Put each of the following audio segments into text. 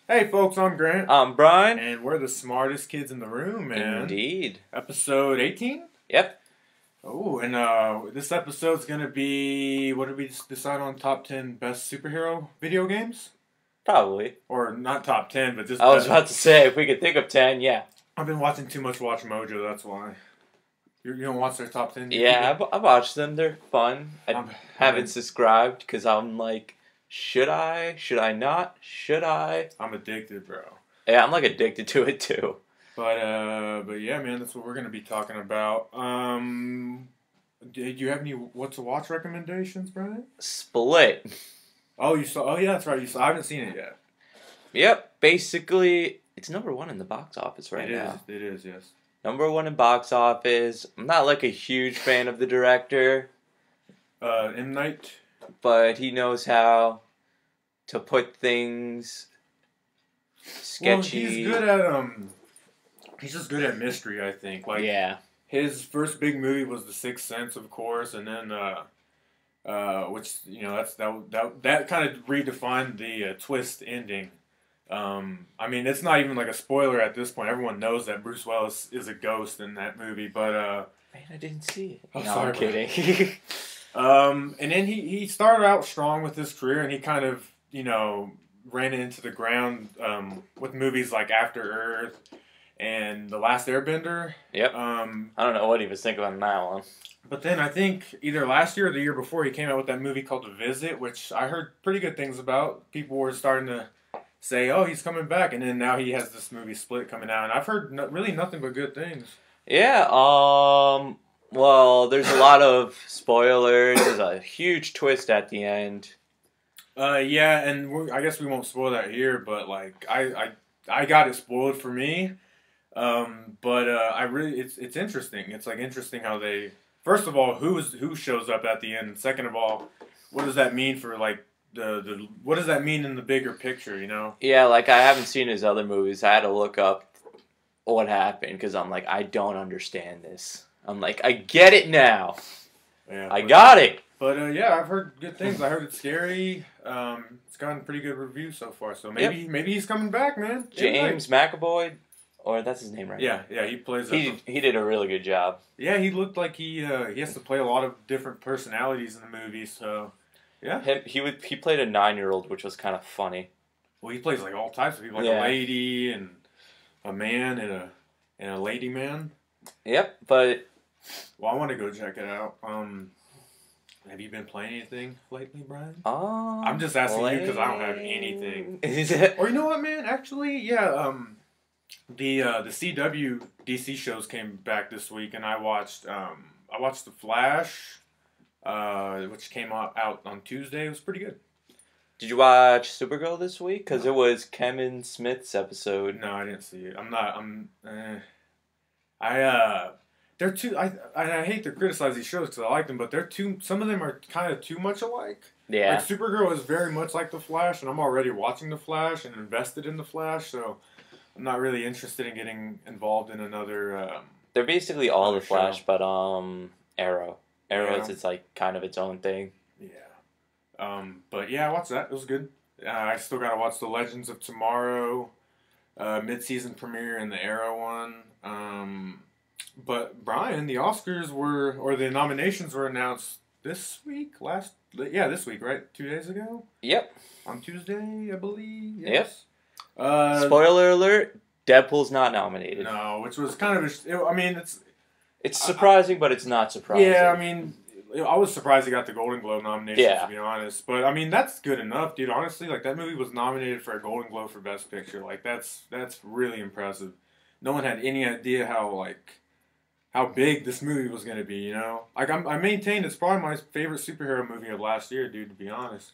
Hey folks, I'm Grant. I'm Brian. And we're the smartest kids in the room, man. Indeed. Episode 18? Yep. Oh, and this episode's gonna be, what did we decide on, top 10 best superhero video games? Probably. Or not top 10, but just I was about to say, if we could think of 10, yeah. I've been watching too much Watch Mojo, that's why. You don't watch their top 10? Yeah, I watched them. They're fun. I haven't subscribed because I'm like, should I? Should I not? Should I? I'm addicted, bro. Yeah, I'm like addicted to it too. But yeah, man, that's what we're gonna be talking about. Do you have any what to watch recommendations, Brian? Split. Oh, you saw? Oh, yeah, that's right. You saw? I haven't seen it yet. Yep. Basically, it's #1 in the box office right now. It is, yes. #1 in box office. I'm not like a huge fan of the director. M. Night. But he knows how to put things sketchy. Well, he's good at he's just good at mystery, I think. Like, yeah. His first big movie was The Sixth Sense, of course, and then which that kind of redefined the twist ending. I mean, it's not even like a spoiler at this point. Everyone knows that Bruce Willis is a ghost in that movie, but man, I didn't see it. Oh, no, sorry, I'm kidding. And then he started out strong with his career, and he kind of ran into the ground with movies like After Earth and The Last Airbender. Yep. I don't know what he was thinking on that one. But then I think either last year or the year before, he came out with that movie called The Visit, which I heard pretty good things about. People were starting to say, "Oh, he's coming back," and then now he has this movie Split coming out, and I've heard really nothing but good things. Yeah. Well, there's a lot of spoilers. There's a huge twist at the end. Yeah, and I guess we won't spoil that here, but like I got it spoiled for me. But I really it's interesting. It's like interesting how they first of all who shows up at the end, and second of all, what does that mean for like the what does that mean in the bigger picture? You know? Yeah, like I haven't seen his other movies. I had to look up what happened because I'm like I don't understand this. I'm like, I get it now. Yeah, I got it. But yeah, I've heard good things. I heard it's scary. It's gotten pretty good reviews so far. So maybe he's coming back, man. James McAvoy, or that's his name, right? Yeah, he plays. He did a really good job. Yeah, he looked like he has to play a lot of different personalities in the movie. So yeah, he played a 9-year-old, which was kind of funny. Well, he plays like all types of people, like a lady and a man and a lady man. Yep, but. Well, I want to go check it out. Have you been playing anything lately, Brian? I'm just asking you because I don't have anything. Or you know what, man? Actually, yeah. The CW DC shows came back this week, and I watched The Flash, which came out on Tuesday. It was pretty good. Did you watch Supergirl this week? Because it was Kevin Smith's episode. No, I didn't see it. They're too. I hate to criticize these shows because I like them, but they're too. Some of them are kind of too much alike. Yeah. Like Supergirl is very much like The Flash, and I'm already watching The Flash and invested in The Flash, so I'm not really interested in getting involved in another. They're basically all The Flash, show. but Arrow. Arrow is like kind of its own thing. Yeah. But yeah, I watched that. It was good. I still gotta watch The Legends of Tomorrow, mid-season premiere, and the Arrow one. But Brian, the the nominations were announced this week. This week, right? 2 days ago. Yep. On Tuesday, I believe. Yes. Yep. Spoiler alert: Deadpool's not nominated. No, which was kind of it's surprising, but it's not surprising. Yeah, I mean, I was surprised he got the Golden Globe nomination, to be honest. But I mean, that's good enough, dude. Honestly, like that movie was nominated for a Golden Globe for Best Picture. Like that's really impressive. No one had any idea how big this movie was going to be, you know? Like, I maintain it's probably my favorite superhero movie of last year, dude, to be honest.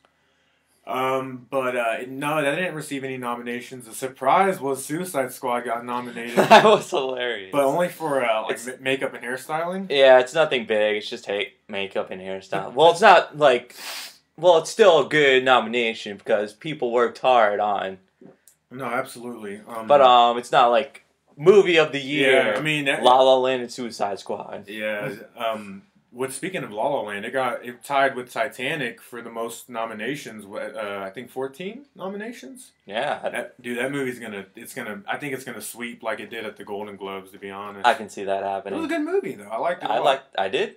No, that didn't receive any nominations. The surprise was Suicide Squad got nominated. That was hilarious. But only for, makeup and hairstyling? Yeah, it's nothing big. It's just, makeup and hairstyle. Well, it's not, it's still a good nomination because people worked hard on. No, absolutely. But, it's not like movie of the year. Yeah, I mean... La La Land and Suicide Squad. Yeah, speaking of La La Land, it tied with Titanic for the most nominations. I think 14 nominations. Yeah, dude, that movie's I think it's gonna sweep like it did at the Golden Globes. To be honest, I can see that happening. It was a good movie though. I liked it. I did.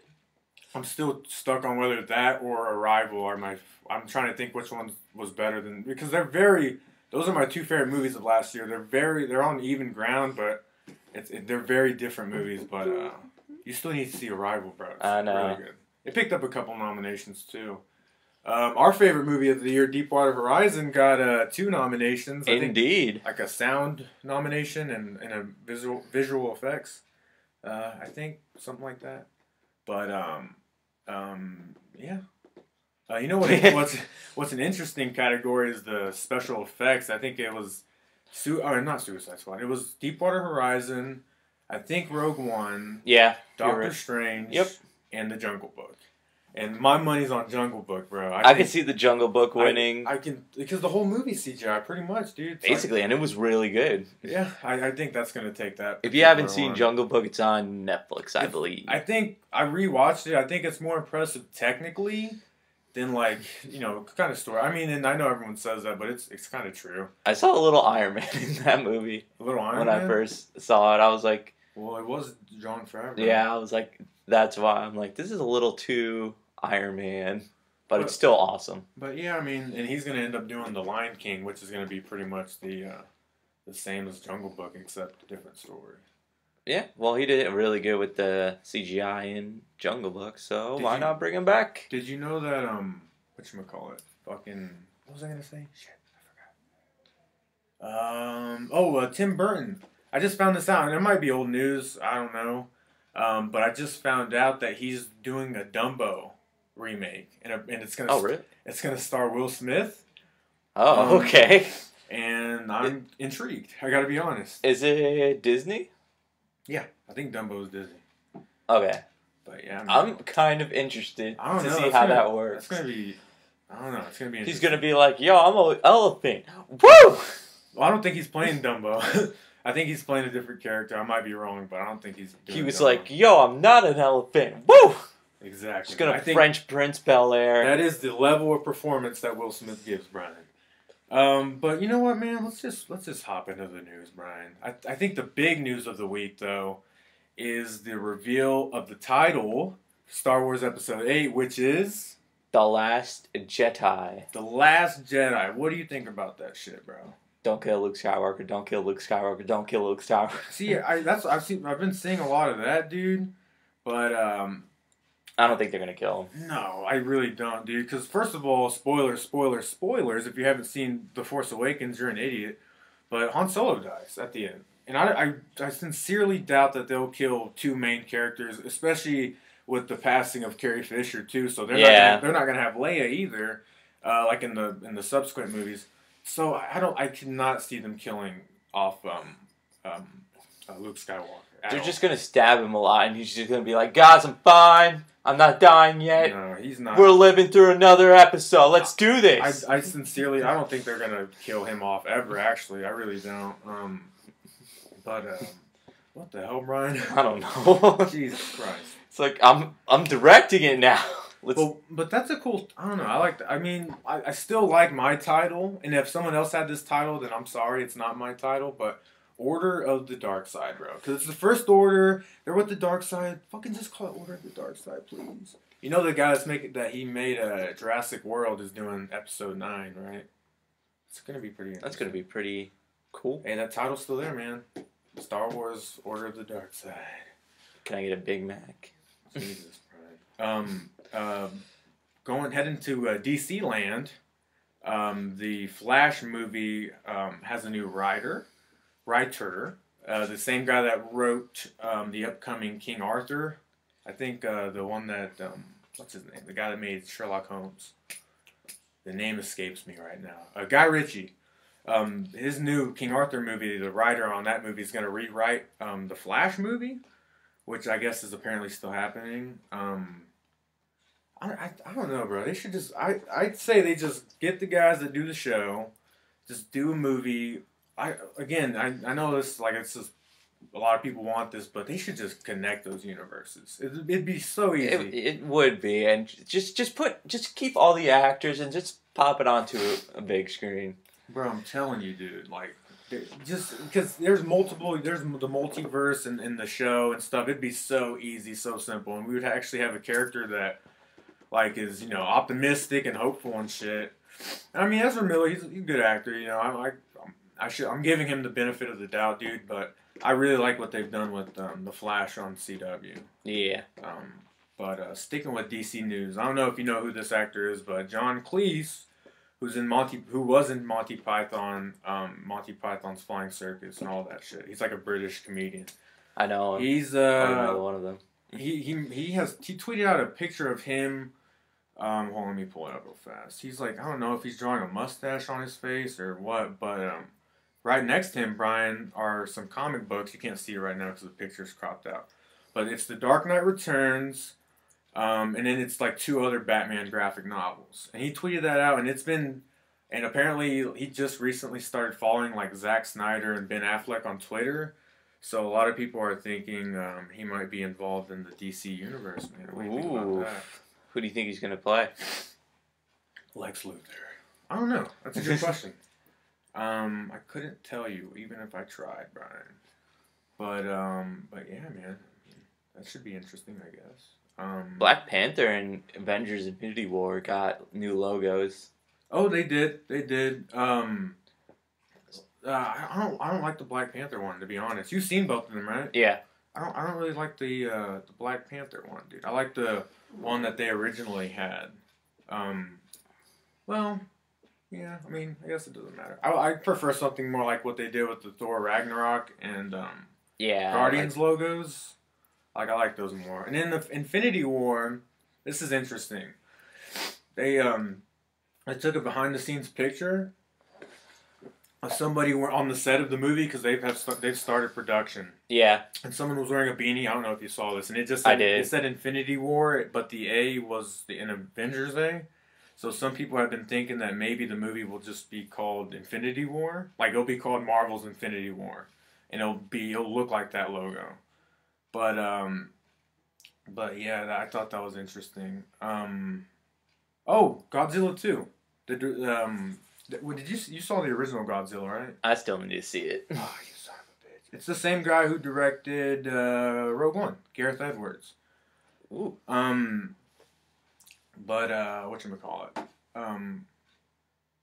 I'm still stuck on whether that or Arrival are I'm trying to think which one was better than, because those are my two favorite movies of last year. They're on even ground, but they're very different movies. But you still need to see Arrival, bro. It's I know. Really good. It picked up a couple nominations too. Our favorite movie of the year, Deepwater Horizon, got 2 nominations. Indeed. Like a sound nomination and a visual effects. I think something like that. But yeah. You know what's an interesting category is the special effects. I think it was not Suicide Squad. It was Deepwater Horizon. I think Rogue One. Yeah. Doctor Strange. Yep. And The Jungle Book. And my money's on Jungle Book, bro. I can see The Jungle Book winning. I can, because the whole movie's CGI, pretty much, dude. Basically, and it was really good. Yeah, I think that's going to take that. If you haven't seen Jungle Book, it's on Netflix, I believe. I think I rewatched it. I think it's more impressive technically than, like, kind of story. I mean, and I know everyone says that, but it's kind of true. I saw a little Iron Man in that movie. A little Iron Man? When I first saw it, I was like... Well, it was Jon Favreau. Yeah, I was like, that's why. I'm like, this is a little too Iron Man, but it's still awesome. But yeah, I mean, and he's going to end up doing The Lion King, which is going to be pretty much the same as Jungle Book, except a different story. Yeah, well, he did it really good with the CGI in Jungle Book, so why not bring him back? Did you know that, whatchamacallit, fucking, what was I going to say? Shit, I forgot. Tim Burton. I just found this out, and it might be old news, I don't know, but I just found out that he's doing a Dumbo remake, and it's gonna. Oh, really? It's gonna star Will Smith. Oh, okay. And I'm intrigued. I gotta be honest. Is it Disney? Yeah, I think Dumbo is Disney. Okay. But yeah, I'm kind of interested to see how that works. It's gonna be. I don't know. It's gonna be. He's gonna be like, "Yo, I'm an elephant." Woo! Well, I don't think he's playing Dumbo. I think he's playing a different character. I might be wrong, but I don't think he's doing He was Dumbo. like, "Yo, I'm not an elephant." Woo! Exactly. He's gonna French Prince Bel-Air. That is the level of performance that Will Smith gives, Brian. But you know what, man? Let's just hop into the news, Brian. I think the big news of the week, though, is the reveal of the title, Star Wars Episode 8, which is The Last Jedi. The Last Jedi. What do you think about that shit, bro? Don't kill Luke Skywalker. Don't kill Luke Skywalker. Don't kill Luke Skywalker. See, I've been seeing a lot of that, dude. But I don't think they're gonna kill him. No, I really don't, dude. Because first of all, spoilers. If you haven't seen The Force Awakens, you're an idiot. But Han Solo dies at the end, and I sincerely doubt that they'll kill 2 main characters, especially with the passing of Carrie Fisher too. So they're not gonna have Leia either, like in the subsequent movies. So I cannot see them killing off Luke Skywalker. They're just gonna stab him a lot, and he's just gonna be like, "Guys, I'm fine. I'm not dying yet. No, he's not. We're living through another episode. Let's do this." I sincerely, I don't think they're gonna kill him off ever. Actually, I really don't. But what the hell, Brian? I don't know. Jesus Christ! It's like I'm directing it now. But that's a cool. I don't know. I like that. I mean, I still like my title, and if someone else had this title, then I'm sorry, it's not my title. But Order of the Dark Side, bro, because it's the First Order. They're with the Dark Side. Fucking just call it Order of the Dark Side, please. You know the guy he made Jurassic World is doing Episode 9, right? It's gonna be pretty. That's gonna be pretty cool. Hey, that title's still there, man. Star Wars: Order of the Dark Side. Can I get a Big Mac? Jesus, Brian. Heading to DC Land, the Flash movie has a new writer, the same guy that wrote the upcoming King Arthur. I think the one that what's his name? The guy that made Sherlock Holmes. The name escapes me right now. Guy Ritchie. His new King Arthur movie, the writer on that movie is going to rewrite the Flash movie, which I guess is apparently still happening. I don't know, bro. They should just... I'd say they just get the guys that do the show, just do a movie. I know this, like, it's just a lot of people want this, but they should just connect those universes. It'd be so easy. It would be, and just keep all the actors and just pop it onto a big screen. Bro, I'm telling you, dude. Like, just because there's the multiverse in the show and stuff. It'd be so easy, so simple, and we would actually have a character that like is optimistic and hopeful and shit. I mean, Ezra Miller, he's a good actor. I'm giving him the benefit of the doubt, dude. But I really like what they've done with the Flash on CW. Yeah. But sticking with DC news, I don't know if you know who this actor is, but John Cleese, who was in Monty Python, Monty Python's Flying Circus and all that shit. He's like a British comedian. I know him. He's one of them. He tweeted out a picture of him. Hold on, let me pull it up real fast. He's like, I don't know if he's drawing a mustache on his face or what, but right next to him, Brian, are some comic books. You can't see it right now because the picture's cropped out. But it's The Dark Knight Returns, and then it's like 2 other Batman graphic novels. And he tweeted that out, and apparently he just recently started following like Zack Snyder and Ben Affleck on Twitter. So a lot of people are thinking he might be involved in the DC universe, man. What do you think about that? Who do you think he's going to play? Lex Luthor. I don't know. That's a good question. I couldn't tell you, even if I tried, Brian. But yeah, man. That should be interesting, I guess. Black Panther and Avengers Infinity War got new logos. Oh, they did. They did. I don't like the Black Panther one, to be honest. You've seen both of them, right? Yeah. I don't really like the Black Panther one, dude. I like the one that they originally had. Well, yeah. I mean, I guess it doesn't matter. I prefer something more like what they did with the Thor Ragnarok and Guardians logos. Like I like those more. And then the Infinity War. This is interesting. They took a behind the scenes picture of somebody on the set of the movie because they've started production. Yeah. And someone was wearing a beanie. I don't know if you saw this, and it just said, it said Infinity War, but the A was in Avengers A. So some people have been thinking that maybe the movie will just be called Infinity War, like it'll be called Marvel's Infinity War, and it'll look like that logo. But yeah, I thought that was interesting. Oh, Godzilla 2. You saw the original Godzilla, right? I still need to see it. Oh, you son of a bitch. It's the same guy who directed Rogue One, Gareth Edwards. Ooh. But whatchamacallit?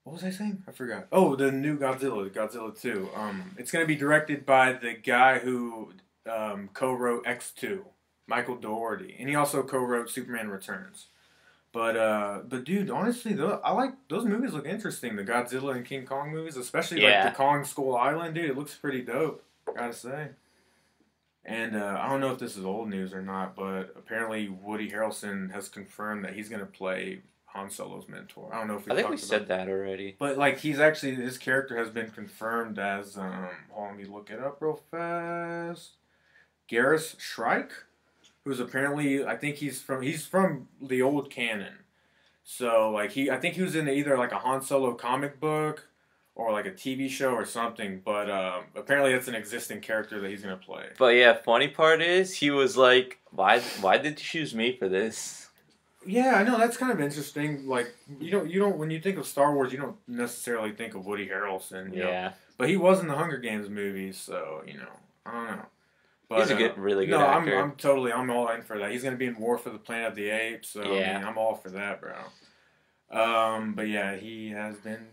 What was I saying? I forgot. Oh, the new Godzilla 2. It's going to be directed by the guy who co-wrote X2, Michael Dougherty. And he also co-wrote Superman Returns. But dude, honestly, I like those movies. Look interesting. The Godzilla and King Kong movies, especially like the Kong Skull Island, dude. It looks pretty dope. Gotta say. And I don't know if this is old news or not, but apparently Woody Harrelson has confirmed that he's gonna play Han Solo's mentor. I don't know if I think we said that already. But like his character has been confirmed as hold on, let me look it up real fast. Garrus Shrike. Who's apparently, I think he's from the old canon. So like I think he was in either like a Han Solo comic book or like a TV show or something. But apparently it's an existing character that he's gonna play. But yeah, funny part is he was like, why did you choose me for this? Yeah, I know that's kind of interesting. Like you don't when you think of Star Wars, you don't necessarily think of Woody Harrelson. You know? But he was in the Hunger Games movies, so I don't know. But, he's a really good actor. I'm all in for that. He's going to be in War for the Planet of the Apes, so I mean, I'm all for that, bro. But yeah, he has been,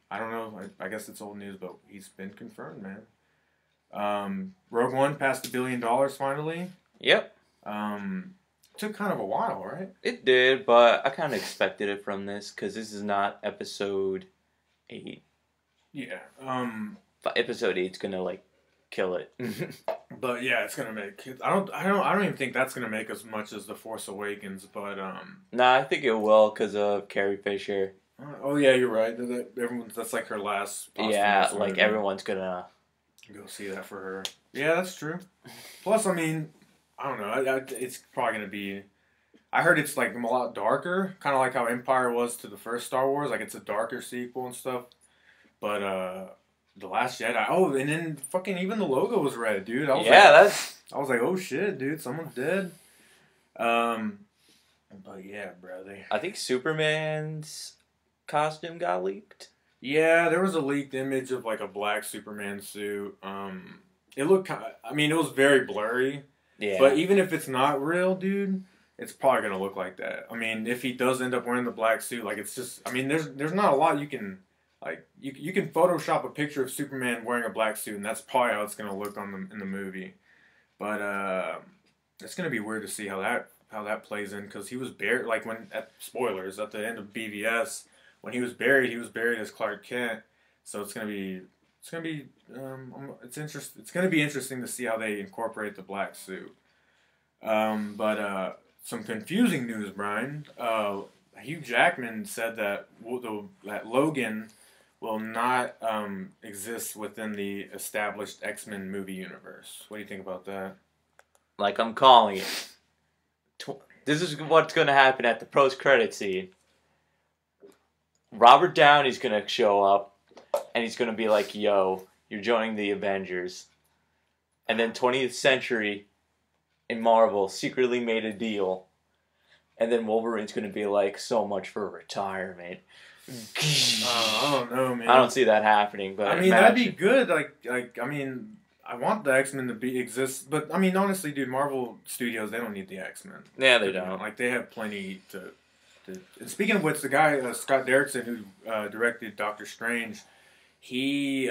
I don't know, I guess it's old news, but he's been confirmed, man. Rogue One passed $1 billion finally. Yep. Took kind of a while, right? It did, but I kind of expected it from this, because this is not episode 8. Yeah. But episode 8's going to, like, kill it. But yeah, it's gonna make. I don't even think that's gonna make as much as The Force Awakens. But Nah, I think it will because of Carrie Fisher. Oh yeah, you're right. That's like her last. Yeah, like everyone's gonna go see that for her. Yeah, that's true. Plus, I mean, I don't know. It's probably gonna be. I heard it's like a lot darker, kind of like how Empire was to the first Star Wars. Like it's a darker sequel and stuff. But The Last Jedi. Oh, and then fucking even the logo was red, dude. I was I was like, oh shit, dude, someone's dead. But yeah, brother. I think Superman's costume got leaked. Yeah, there was a leaked image of like a black Superman suit. It looked I mean, it was very blurry. Yeah. But even if it's not real, dude, it's probably gonna look like that. I mean, if he does end up wearing the black suit, like it's just, I mean, there's not a lot you can, like, you can Photoshop a picture of Superman wearing a black suit, and that's probably how it's gonna look in the movie. But it's gonna be weird to see how that plays in, because he was buried, like spoilers at the end of BVS, when he was buried as Clark Kent. So it's gonna be it's gonna be interesting to see how they incorporate the black suit. But some confusing news, Brian. Hugh Jackman said that Logan will not exist within the established X-Men movie universe. What do you think about that? Like I'm calling it. This is what's going to happen at the post-credit scene. Robert Downey's going to show up, and he's going to be like, yo, you're joining the Avengers. And then 20th Century in Marvel secretly made a deal. And then Wolverine's going to be like, so much for retirement. I don't know, man. I don't see that happening, but I mean, that'd be good. Like I mean, I want the X-Men to exist, but I mean, honestly, dude, Marvel Studios, they don't need the X-Men. Yeah, they don't. Like, they have plenty to and speaking of which, the guy Scott Derrickson, who directed Doctor Strange, he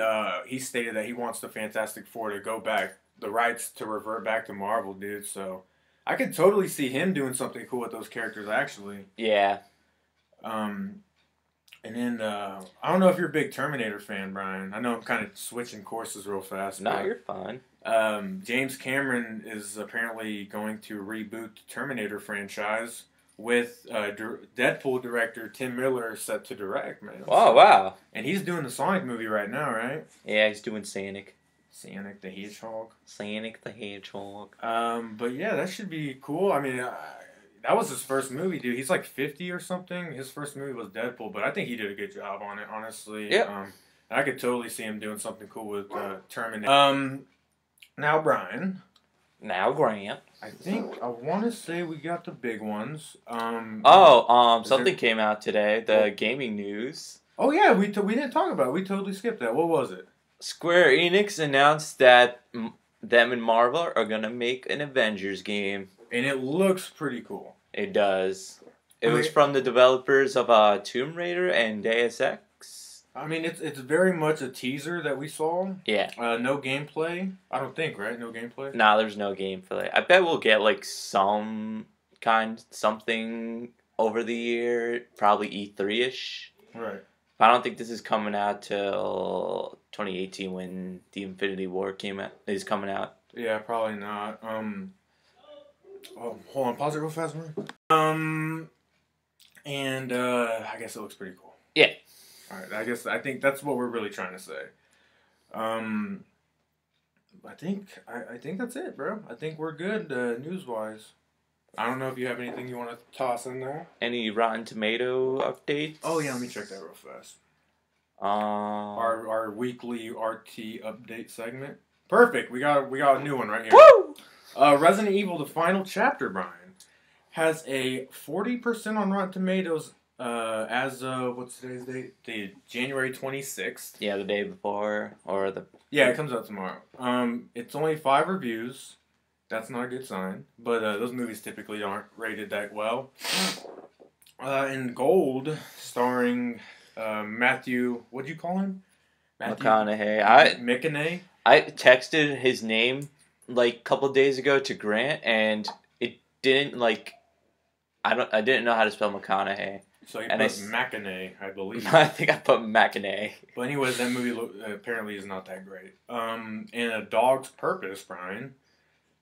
stated that he wants the Fantastic Four to go back, the rights to revert back to Marvel, dude. So I could totally see him doing something cool with those characters, actually. Yeah. And then, I don't know if you're a big Terminator fan, Brian. I know I'm kind of switching courses real fast. No, you're fine. James Cameron is apparently going to reboot the Terminator franchise with Deadpool director Tim Miller set to direct, man. Oh, wow. And he's doing the Sonic movie right now, right? Yeah, he's doing Sonic. Sonic the Hedgehog. Sonic the Hedgehog. But yeah, that should be cool. I mean, that was his first movie, dude. He's like 50 or something. His first movie was Deadpool, but I think he did a good job on it, honestly. Yeah. I could totally see him doing something cool with Terminator. Now, Brian. Now, Grant. I want to say we got the big ones. Something came out today. The gaming news. Oh yeah, we didn't talk about it. We totally skipped that. What was it? Square Enix announced that them and Marvel are gonna make an Avengers game. And it looks pretty cool. It does. It was from the developers of Tomb Raider and Deus Ex. I mean, it's very much a teaser that we saw. Yeah. No gameplay. I don't think, right? No gameplay? Nah, there's no gameplay. I bet we'll get like something over the year. Probably E3-ish. Right. But I don't think this is coming out till 2018 when the Infinity War is coming out. Yeah, probably not. Hold on, pause it real fast, man. And I guess it looks pretty cool. Yeah. All right, I think that's what we're really trying to say. I think that's it, bro. I think we're good news wise. I don't know if you have anything you want to toss in there. Any Rotten Tomato updates? Oh yeah, let me check that real fast. Our weekly RT update segment. Perfect. We got a new one right here. Woo! Resident Evil: The Final Chapter, Brian, has a 40% on Rotten Tomatoes. As of what's today's date? The January 26th. Yeah, the day before Yeah, it comes out tomorrow. It's only 5 reviews. That's not a good sign. But those movies typically aren't rated that well. In Gold, starring Matthew. What'd you call him? McConaughey. I texted his name like a couple days ago to Grant, and it didn't like. I didn't know how to spell McConaughey. So you put McConaughey, I believe. I think I put McConaughey. But anyways, that movie apparently is not that great. In A Dog's Purpose, Brian,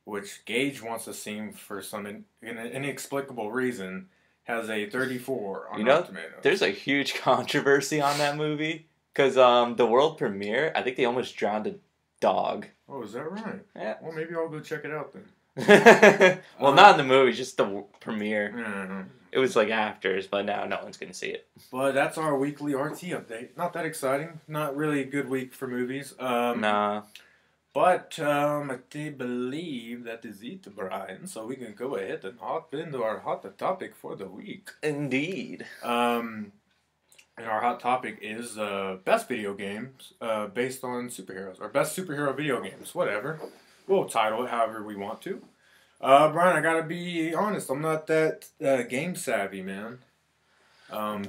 which Gage wants to see for some inexplicable reason, has a 34 on Rotten Tomatoes. There's a huge controversy on that movie because the world premiere, I think they almost drowned a dog. Oh, is that right? Yeah. Well, maybe I'll go check it out then. Well, not in the movie, just the premiere. Mm-hmm. It was like afters, but now no one's gonna see it. But that's our weekly RT update. Not that exciting. Not really a good week for movies. Nah. But I believe that is it, Brian. So we can go ahead and hop into our hot topic for the week. Indeed. And our hot topic is best video games based on superheroes. Or best superhero video games. Whatever. We'll title it however we want to. Brian, I gotta be honest. I'm not that game savvy, man.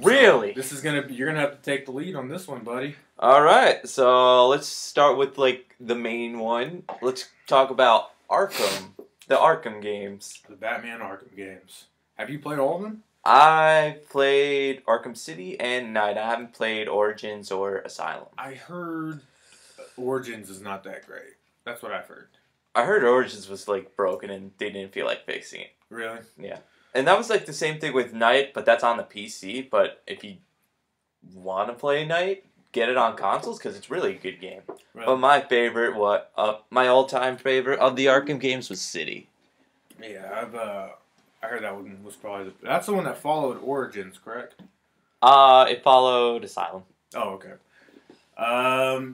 Really? So this is you're gonna have to take the lead on this one, buddy. All right. So let's start with like the main one. Let's talk about Arkham, the Arkham games. The Batman Arkham games. Have you played all of them? I played Arkham City and Knight. I haven't played Origins or Asylum. I heard Origins is not that great. That's what I've heard. I heard Origins was like broken and they didn't feel like fixing it. Really? Yeah. And that was like the same thing with Knight, but that's on the PC. But if you want to play Knight, get it on consoles because it's really a good game. Right. But my favorite, my all-time favorite of the Arkham games was City. Yeah, I heard that one was probably that's the one that followed Origins, correct? It followed Asylum. Oh, okay.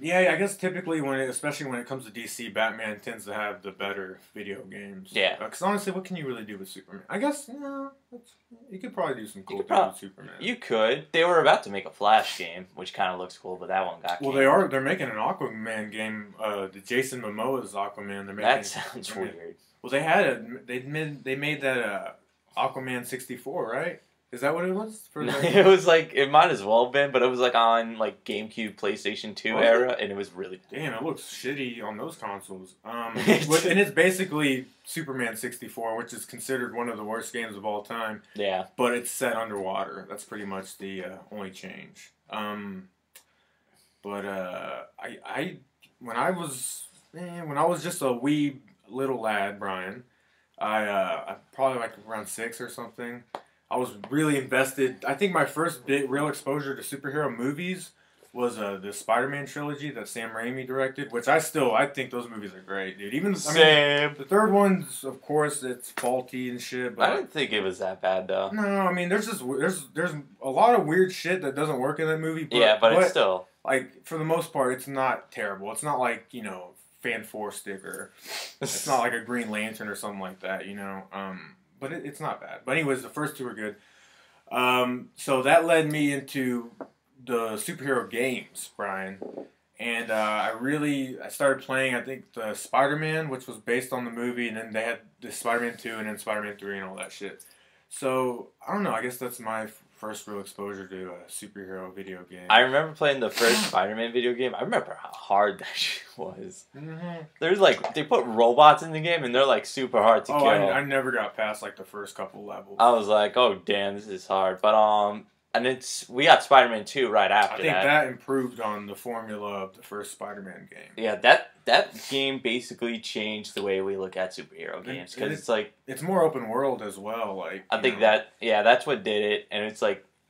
Yeah, I guess typically especially when it comes to DC, Batman tends to have the better video games. Yeah. Because honestly, what can you really do with Superman? I guess you could probably do some cool things with Superman. You could. They were about to make a Flash game, which kind of looks cool, but that one got. Well, canceled. they're making an Aquaman game. The Jason Momoa's Aquaman. That sounds weird. Well, they made that Aquaman 64, right? Is that what it was? It was like, it might as well have been, but it was like on like GameCube, PlayStation 2 era, and it was really cool. Damn, it looks shitty on those consoles. And it's basically Superman 64, which is considered one of the worst games of all time. Yeah. But it's set underwater. That's pretty much the only change. When I was just a wee little lad, Brian, I probably like around 6 or something. I was really invested. I think my first real exposure to superhero movies was the Spider-Man trilogy that Sam Raimi directed, which I think those movies are great, dude. Even the third one's, of course, it's faulty and shit. But I didn't think it was that bad though. No, I mean there's a lot of weird shit that doesn't work in that movie. But it's still like for the most part, it's not terrible. It's not like Fan 4 Stick or it's not like a Green Lantern or something like that, But it's not bad. But anyways, the first two are good. So that led me into the superhero games, Brian. And I started playing, I think, the Spider-Man, which was based on the movie. And then they had the Spider-Man 2 and then Spider-Man 3 and all that shit. So, I don't know. I guess that's my first real exposure to a superhero video game. I remember playing the first Spider-Man video game. I remember how hard that shit was. Mm-hmm. There's they put robots in the game and they're super hard to kill. I never got past the first couple levels. I was like, oh damn, this is hard. But and we got Spider-Man 2 right after that. I think that improved on the formula of the first Spider-Man game. Yeah, that game basically changed the way we look at superhero games because it's more open world as well. I think that's what did it, and it's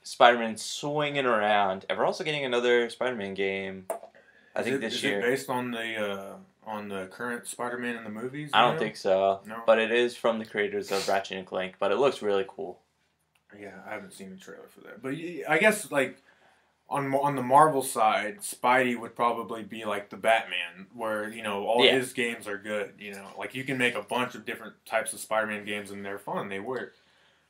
Spider-Man swinging around, and we're also getting another Spider-Man game. I think this year. Is it based on the current Spider-Man in the movies? I don't think so. No, but it is from the creators of Ratchet and Clank. But it looks really cool. Yeah, I haven't seen the trailer for that, but I guess on the Marvel side, Spidey would probably be the Batman, where all his games are good. You can make a bunch of different types of Spider-Man games and they're fun. They work.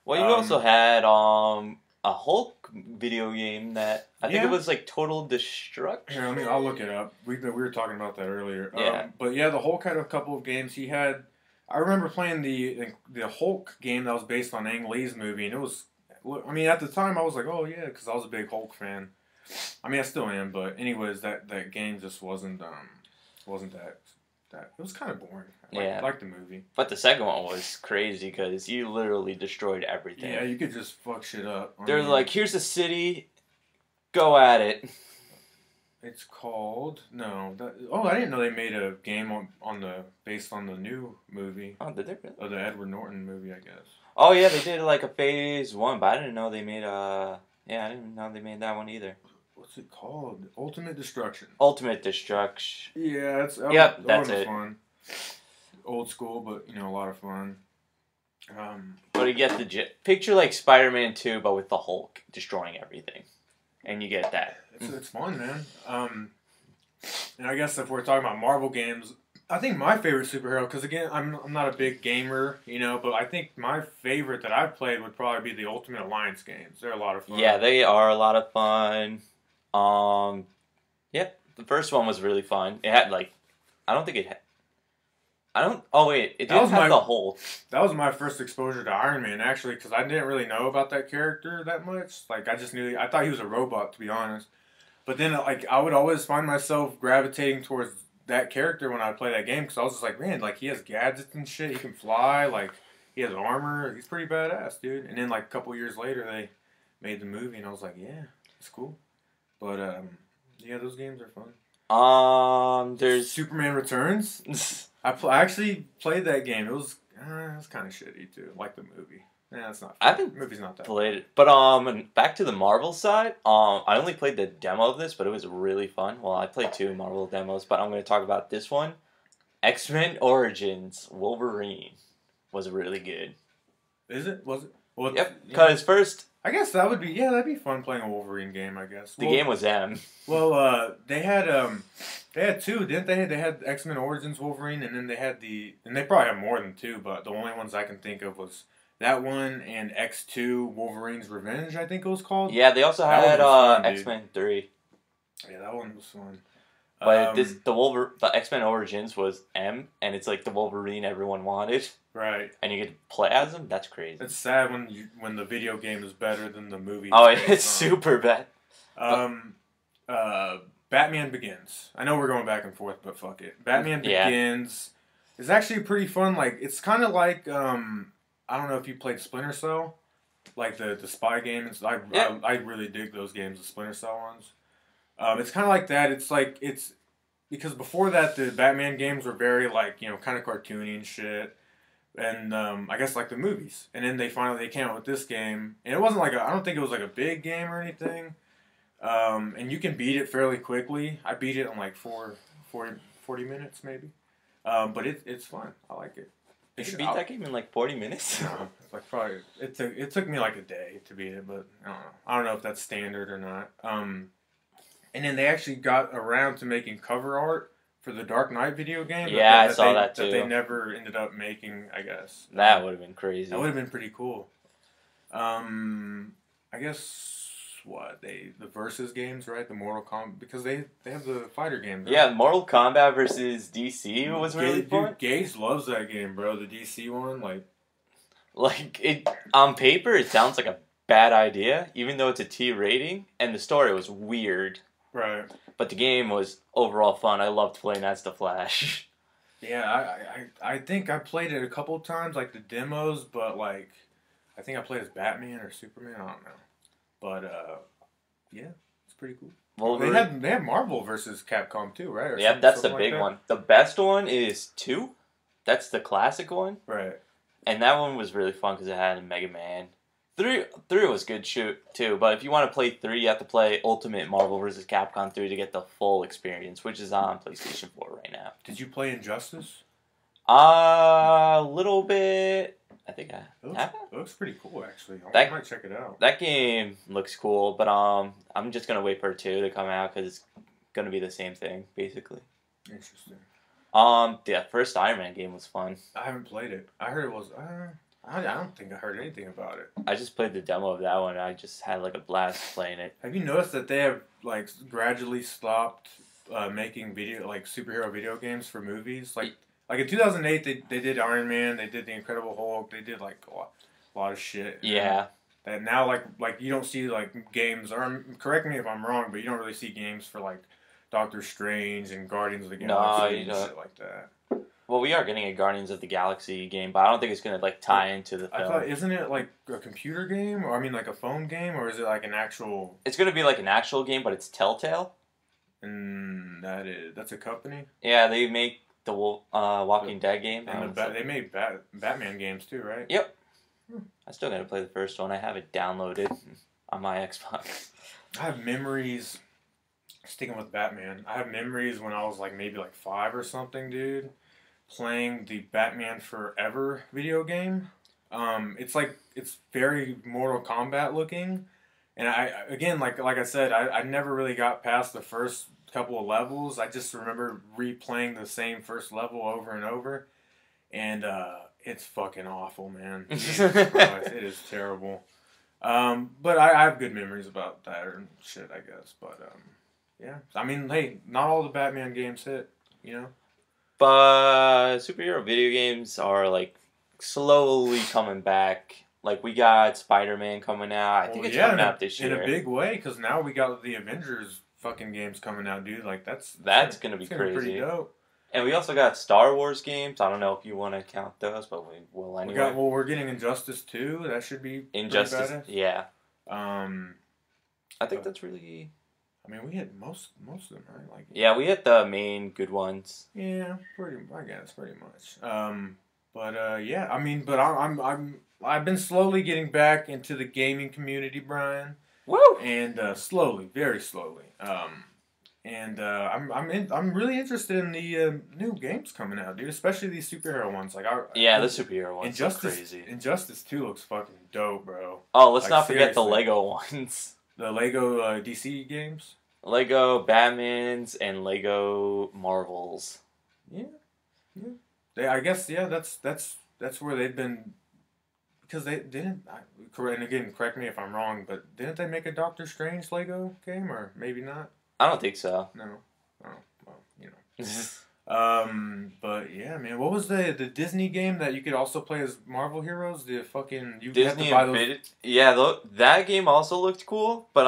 Well, you also had a Hulk video game that I think it was Total Destruction. Here, I'll look it up. We were talking about that earlier. Yeah. But yeah, the Hulk had a couple of games. He had. I remember playing the Hulk game that was based on Ang Lee's movie, and it was. I mean, at the time, I was like, oh yeah, because I was a big Hulk fan. I mean, I still am, but anyways, that game just wasn't that. It was kind of boring. I liked the movie. But the second one was crazy because you literally destroyed everything. Yeah, you could just fuck shit up. They're here's a city, go at it. It's called I didn't know they made a game based on the new movie. Oh, did they really? Or the Edward Norton movie, I guess. Oh yeah, they did a phase 1, but I didn't know they made I didn't know they made that one either. What's it called? Ultimate Destruction. Ultimate Destruction. Yeah, that's it. Fun. old school, but a lot of fun. But you get the picture like Spider-Man 2, but with the Hulk destroying everything, and you get that. It's fun, man. And I guess if we're talking about Marvel games, I think my favorite superhero, because again, I'm not a big gamer, but I think my favorite that I've played would probably be the Ultimate Alliance games. They're a lot of fun. Yeah, they are a lot of fun. Yep, the first one was really fun. It had I don't think it had. Oh wait, it didn't have the Hulk. That was my first exposure to Iron Man, actually, because I didn't really know about that character that much. Like, I just knew, I thought he was a robot, to be honest. But then, I would always find myself gravitating towards that character when I would play that game, because I was just like, man, he has gadgets and shit, he can fly, he has armor, he's pretty badass, dude. And then, a couple years later, they made the movie, and I was like, yeah, it's cool. But, yeah, those games are fun. There's Superman Returns. I actually played that game. It was kind of shitty too, like the movie. Yeah, it's not. I haven't movie's not that played it, but back to the Marvel side. I only played the demo of this, but it was really fun. Well, I played 2 Marvel demos, but I'm going to talk about this one. X-Men Origins Wolverine was really good. Is it? Was it? Well, yep. Because first, I guess that'd be fun playing a Wolverine game. I guess the game was M. Well, they had 2, didn't they? They had X-Men Origins Wolverine, and then they had and they probably have more than 2, but the only ones I can think of was that one and X2 Wolverine's Revenge, I think it was called. Yeah, they also had X-Men 3. Yeah, that one was fun. But the X-Men Origins was M, and it's like the Wolverine everyone wanted. Right. And you get to play as him? That's crazy. It's sad when the video game is better than the movie. Oh, it's super bad. Batman Begins. I know we're going back and forth, but fuck it. Batman Begins is actually pretty fun. It's kind of like, I don't know if you played Splinter Cell, like the spy game. I really dig those games, the Splinter Cell ones. It's kind of like that. It's because before that, the Batman games were very kind of cartoony and shit. And I guess the movies. And then they came out with this game. And it wasn't I don't think it was a big game or anything. And you can beat it fairly quickly. I beat it in 40 minutes maybe. But it's fun. I like it. You should beat that game in 40 minutes? No, it's probably it took me a day to beat it, but I don't know. I don't know if that's standard or not. And then they actually got around to making cover art for the Dark Knight video game. Yeah, I saw that too. That they never ended up making, I guess. That would have been crazy. That would have been pretty cool. I guess the Versus games, right? The Mortal Kombat, because they have the fighter games. Right? Yeah, Mortal Kombat versus DC was really fun. Dude, Gage loves that game, bro. The DC one, it on paper it sounds like a bad idea, even though it's a T rating, and the story was weird. Right. But the game was overall fun. I loved playing as the Flash. Yeah, I think I played it a couple times, the demos, but I think I played as Batman or Superman. I don't know. But yeah, it's pretty cool. Well, they have Marvel versus Capcom too, right? Or yeah, that's the big one. The best one is 2. That's the classic one. Right. And that one was really fun because it had a Mega Man. 3 was good too, but if you want to play 3, you have to play Ultimate Marvel vs. Capcom 3 to get the full experience, which is on PlayStation 4 right now. Did you play Injustice? A little bit. I think I have it. It looks pretty cool, actually. I might check it out. That game looks cool, but I'm just going to wait for 2 to come out because it's going to be the same thing, basically. Interesting. The first Iron Man game was fun. I haven't played it. I heard it was... I don't think I heard anything about it. I just played the demo of that one, and I just had a blast playing it. Have you noticed that they have gradually stopped making superhero video games for movies? In 2008, they did Iron Man, they did the Incredible Hulk, they did a lot of shit. Yeah. That now you don't see games, or correct me if I'm wrong, but you don't really see games for Doctor Strange and Guardians of the Galaxy and shit like that. Well, we are getting a Guardians of the Galaxy game, but I don't think it's going to tie into the film. I thought, isn't it a computer game, or a phone game, or is it an actual? It's going to be an actual game, but it's Telltale. And that's a company. Yeah, they make the Walking Dead game. And they made Batman games too, right? Yep. I still got to play the first one. I have it downloaded on my Xbox. I have memories. Sticking with Batman, I have memories when I was maybe 5 or something, dude. playing the Batman Forever video game. It's very Mortal Kombat looking, and like I said, I never really got past the first couple of levels. I just remember replaying the same first level over and over, and it's fucking awful, man. Jesus Christ, it is terrible. But I have good memories about that and shit, I guess. But yeah, I mean, hey, not all the Batman games hit, you know. But superhero video games are like slowly coming back. Like we got Spider-Man coming out. I think it's coming out this year in a big way because now we got the Avengers fucking games coming out, dude. Like that's gonna be crazy. Pretty dope. And we also got Star Wars games. I don't know if you want to count those, but we will anyway. We're getting Injustice 2. That should be Injustice. Yeah. I think that's really. I mean, we hit most of them, right? Like. Yeah, we hit the main good ones. Yeah, I guess pretty much. Yeah, I mean, but I've been slowly getting back into the gaming community, Brian. Woo! And slowly, very slowly. I'm really interested in the new games coming out, dude. Especially these superhero ones. The superhero ones are crazy. Injustice 2 looks fucking dope, bro. Oh, let's not forget the Lego ones. The Lego DC games. Lego Batmans and Lego Marvels. Yeah. I guess that's where they've been. Because they didn't. And again, correct me if I'm wrong, but didn't they make a Doctor Strange Lego game, or maybe not? I don't think so. No. Oh, well, you know. But yeah, man, what was the Disney game that you could also play as Marvel heroes? The fucking Disney had to buy those. Yeah, that game also looked cool, but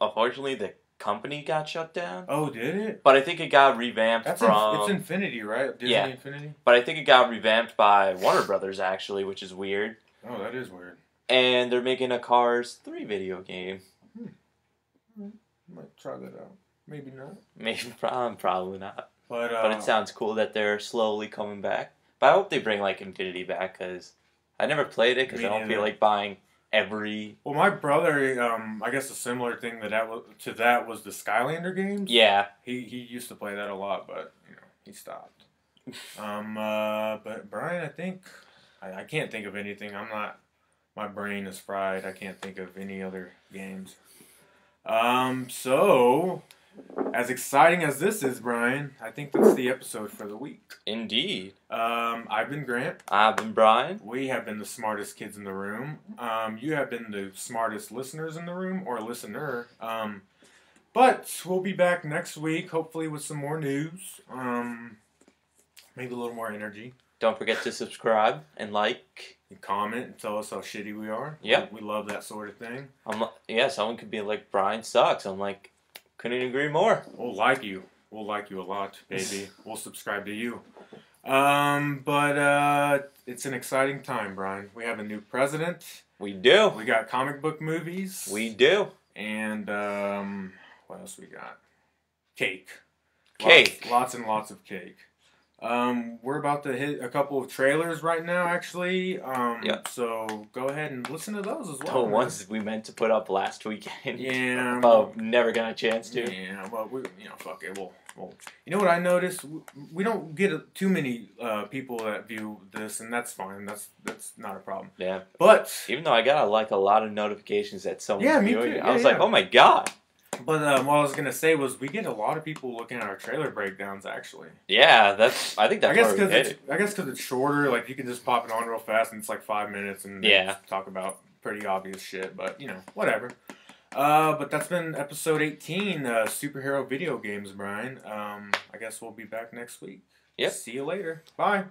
unfortunately the company got shut down. Oh, did it? But I think it got revamped it's Infinity, right? Disney Infinity. But I think it got revamped by Warner Brothers actually, which is weird. Oh, that is weird. And they're making a Cars 3 video game. Might try that out. Maybe not. Maybe probably not. But it sounds cool that they're slowly coming back. But I hope they bring like Infinity back because I never played it because I don't feel like buying every. Well, my brother, I guess a similar thing that was the Skylander games. Yeah. He used to play that a lot, but he stopped. But Brian, I think I can't think of anything. My brain is fried. I can't think of any other games. So, as exciting as this is, Brian, I think that's the episode for the week. Indeed. I've been Grant. I've been Brian. We have been the smartest kids in the room. You have been the smartest listeners in the room, or listener. But we'll be back next week, hopefully with some more news. Maybe a little more energy. Don't forget to subscribe and like. And comment and tell us how shitty we are. Yeah. We love that sort of thing. Someone could be like, Brian sucks. I'm like, couldn't agree more. We'll like you. We'll like you a lot, baby. We'll subscribe to you. It's an exciting time, Brian. We have a new president. We do. We got comic book movies. We do. And, what else we got? Cake. Lots and lots of cake. We're about to hit a couple of trailers right now, actually. So go ahead and listen to those as well. The ones we meant to put up last weekend. Yeah. But never got a chance to. Yeah. Well, fuck it. We'll. You know what I noticed? We don't get too many people that view this, and that's fine. That's not a problem. Yeah. But even though I got a lot of notifications that someone's viewing it, I was like, oh my god. But what I was gonna say was we get a lot of people looking at our trailer breakdowns. Actually, yeah, I think that's why we did it. I guess because it's shorter. Like you can just pop it on real fast, and it's like 5 minutes, and talk about pretty obvious shit. But whatever. But that's been episode 18, superhero video games, Brian. I guess we'll be back next week. Yep. See you later. Bye.